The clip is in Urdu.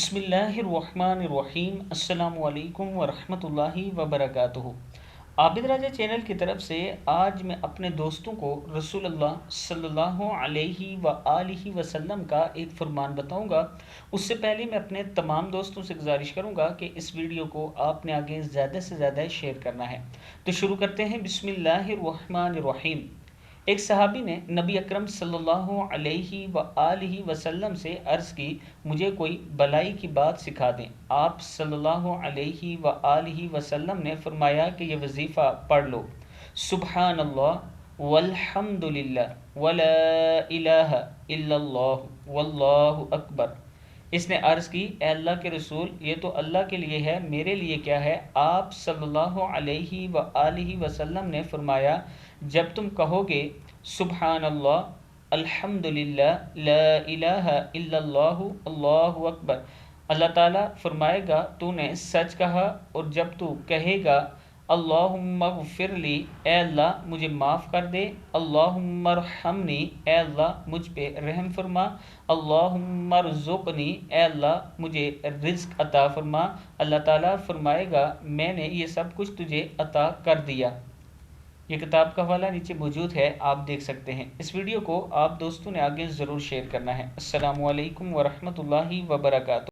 بسم اللہ الرحمن الرحیم، السلام علیکم ورحمۃ اللہ وبرکاتہ۔ عابد راجہ چینل کی طرف سے آج میں اپنے دوستوں کو رسول اللہ صلی اللہ علیہ وآلہ وسلم کا ایک فرمان بتاؤں گا۔ اس سے پہلے میں اپنے تمام دوستوں سے گزارش کروں گا کہ اس ویڈیو کو آپ نے آگے زیادہ سے زیادہ شیئر کرنا ہے۔ تو شروع کرتے ہیں۔ بسم اللہ الرحمن الرحیم۔ ایک صحابی نے نبی اکرم صلی اللہ علیہ وآلہ وسلم سے عرض کی، مجھے کوئی بلائی کی بات سکھا دیں۔ آپ صلی اللہ علیہ وآلہ وسلم نے فرمایا کہ یہ وظیفہ پڑھ لو: سبحان اللہ والحمد للہ ولا الہ الا اللہ واللہ اکبر۔ اس نے عرض کی، اے اللہ کے رسول، یہ تو اللہ کے لیے ہے، میرے لیے کیا ہے؟ آپ صلی اللہ علیہ وآلہ وسلم نے فرمایا، جب تم کہو گے سبحان اللہ، الحمد للہ، لا الہ الا اللہ، اللہ اکبر، اللہ تعالیٰ فرمائے گا تو نے سچ کہا، اور جب تو کہے گا اللہم اغفر لی، اے اللہ مجھے معاف کر دے، اللہم ارحمنی، اے اللہ مجھ پہ رحم فرما، اللہم ارزقنی، اے اللہ مجھے رزق عطا فرما، اللہ تعالیٰ فرمائے گا میں نے یہ سب کچھ تجھے عطا کر دیا۔ یہ کتاب کا حوالہ نیچے موجود ہے، آپ دیکھ سکتے ہیں۔ اس ویڈیو کو آپ دوستوں نے آگے ضرور شیئر کرنا ہے۔ السلام علیکم ورحمۃ اللہ وبرکاتہ۔